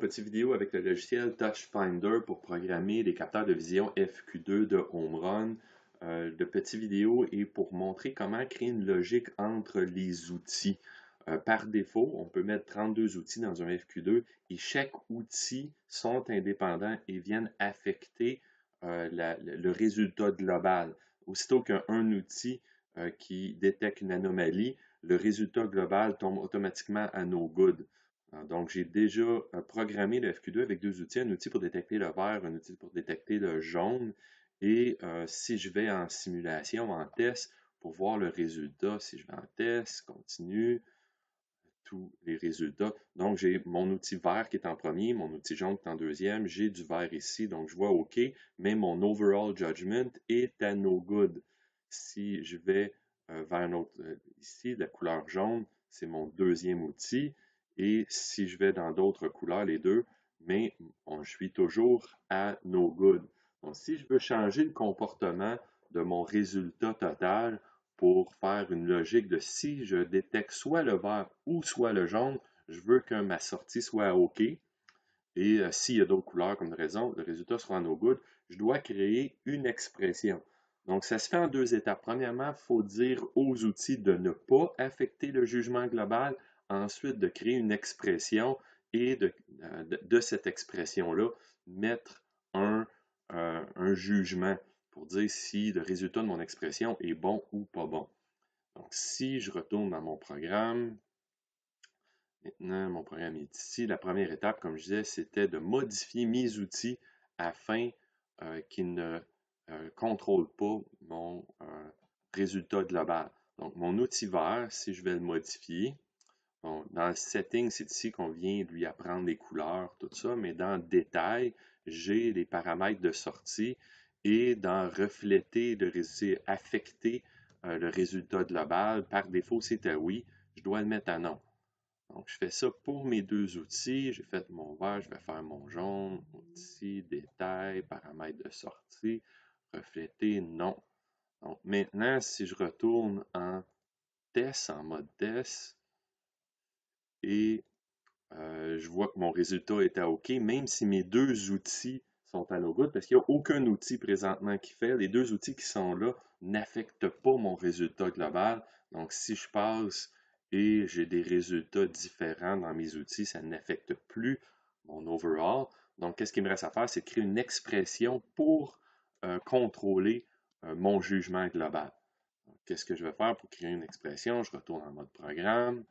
petite vidéo avec le logiciel TouchFinder pour programmer des capteurs de vision FQ2 de Home Run. Le petit vidéo est pour montrer comment créer une logique entre les outils. Par défaut, on peut mettre 32 outils dans un FQ2 et chaque outil sont indépendants et viennent affecter le résultat global. Aussitôt qu'un outil qui détecte une anomalie, le résultat global tombe automatiquement à no good. Donc, j'ai déjà programmé le FQ2 avec deux outils, un outil pour détecter le vert, un outil pour détecter le jaune. Et si je vais en simulation, en test, pour voir le résultat, si je vais en test, continue, tous les résultats. Donc, j'ai mon outil vert qui est en premier, mon outil jaune qui est en deuxième, j'ai du vert ici, donc je vois OK, mais mon overall judgment est à no good. Si je vais vers un autre, ici, la couleur jaune, c'est mon deuxième outil, et si je vais dans d'autres couleurs, les deux, mais je suis toujours à no good. Donc, si je veux changer le comportement de mon résultat total, pour faire une logique de si je détecte soit le vert ou soit le jaune, je veux que ma sortie soit OK. Et s'il y a d'autres couleurs comme raison, le résultat sera no good. Je dois créer une expression. Donc, ça se fait en deux étapes. Premièrement, il faut dire aux outils de ne pas affecter le jugement global. Ensuite, de créer une expression et de cette expression-là, mettre un jugement pour dire si le résultat de mon expression est bon ou pas bon. Donc, si je retourne dans mon programme, maintenant, mon programme est ici. La première étape, comme je disais, c'était de modifier mes outils afin qu'ils ne contrôlent pas mon résultat global. Donc, mon outil vert, si je vais le modifier, bon, dans le setting, c'est ici qu'on vient lui apprendre les couleurs, tout ça, mais dans le détail, j'ai les paramètres de sortie et dans refléter, affecter le résultat global, par défaut, c'est à oui, je dois le mettre à non. Donc, je fais ça pour mes deux outils. J'ai fait mon vert, je vais faire mon jaune, outil, détail, paramètres de sortie, refléter, non. Donc, maintenant, si je retourne en test, en mode test, et je vois que mon résultat est à OK, même si mes deux outils sont à no good, parce qu'il n'y a aucun outil présentement qui fait. Les deux outils qui sont là n'affectent pas mon résultat global. Donc, si je passe et j'ai des résultats différents dans mes outils, ça n'affecte plus mon overall. Donc, qu'est-ce qu'il me reste à faire? C'est créer une expression pour contrôler mon jugement global. Qu'est-ce que je vais faire pour créer une expression? Je retourne en mode programme.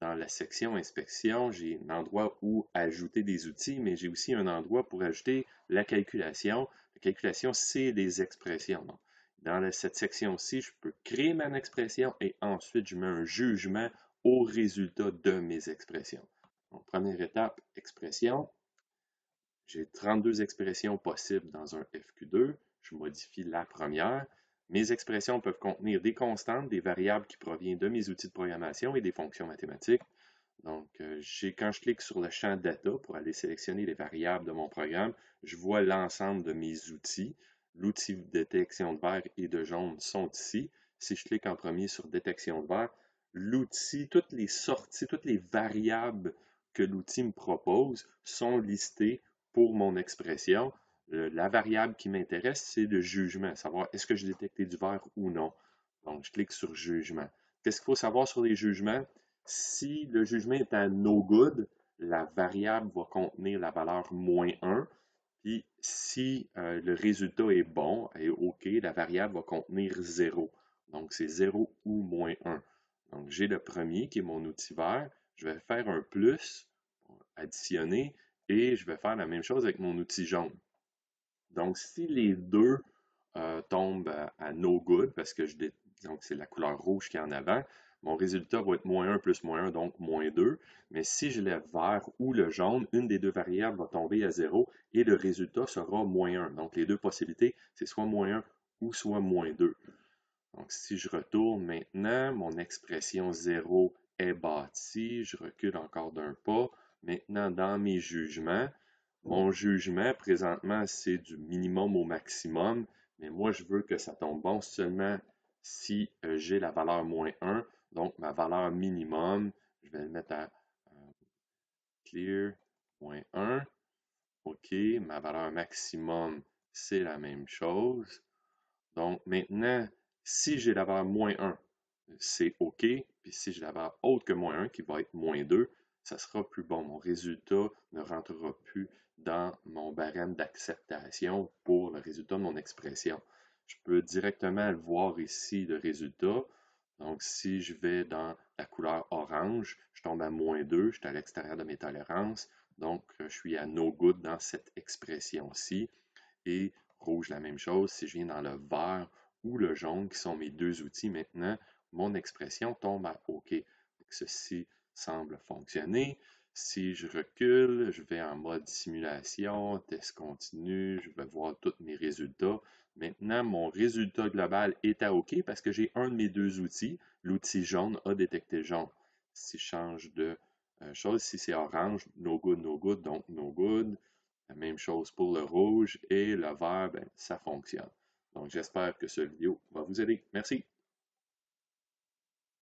Dans la section inspection, j'ai un endroit où ajouter des outils, mais j'ai aussi un endroit pour ajouter la calculation. La calculation, c'est des expressions. Donc, dans cette section-ci, je peux créer mon expression et ensuite je mets un jugement au résultat de mes expressions. Donc, première étape, expression. J'ai 32 expressions possibles dans un FQ2. Je modifie la première. Mes expressions peuvent contenir des constantes, des variables qui proviennent de mes outils de programmation et des fonctions mathématiques. Donc, quand je clique sur le champ Data pour aller sélectionner les variables de mon programme, je vois l'ensemble de mes outils. L'outil de détection de vert et de jaune sont ici. Si je clique en premier sur détection de vert, l'outil, toutes les sorties, toutes les variables que l'outil me propose sont listées pour mon expression. La variable qui m'intéresse, c'est le jugement, savoir est-ce que j'ai détecté du vert ou non. Donc, je clique sur jugement. Qu'est-ce qu'il faut savoir sur les jugements? Si le jugement est à no good, la variable va contenir la valeur -1. Puis si le résultat est bon et OK, la variable va contenir 0. Donc, c'est 0 ou -1. Donc, j'ai le premier qui est mon outil vert. Je vais faire un plus, additionner, et je vais faire la même chose avec mon outil jaune. Donc, si les deux tombent à no good, parce que donc c'est la couleur rouge qui est en avant, mon résultat va être -1 plus -1, donc -2. Mais si je lève vert ou le jaune, une des deux variables va tomber à 0 et le résultat sera -1. Donc, les deux possibilités, c'est soit -1 ou soit -2. Donc, si je retourne maintenant, mon expression 0 est bâtie. Je recule encore d'un pas. Maintenant, dans mes jugements, mon jugement, présentement, c'est du minimum au maximum, mais moi, je veux que ça tombe bon seulement si j'ai la valeur -1. Donc, ma valeur minimum, je vais le mettre à clear, moins 1. OK, ma valeur maximum, c'est la même chose. Donc maintenant, si j'ai la valeur moins 1, c'est OK. Puis si j'ai la valeur autre que moins 1, qui va être moins 2, ça sera plus bon. Mon résultat ne rentrera plus dans mon barème d'acceptation pour le résultat de mon expression. Je peux directement le voir ici, le résultat. Donc, si je vais dans la couleur orange, je tombe à moins 2, je suis à l'extérieur de mes tolérances. Donc, je suis à no good dans cette expression-ci. Et rouge, la même chose. Si je viens dans le vert ou le jaune, qui sont mes deux outils maintenant, mon expression tombe à OK. Ceci semble fonctionner. Si je recule, je vais en mode simulation, test continu, je vais voir tous mes résultats. Maintenant, mon résultat global est à OK parce que j'ai un de mes deux outils. L'outil jaune a détecté jaune. Si je change de chose, si c'est orange, no good, donc no good. La même chose pour le rouge et le vert, ben, ça fonctionne. Donc, j'espère que cette vidéo va vous aider. Merci.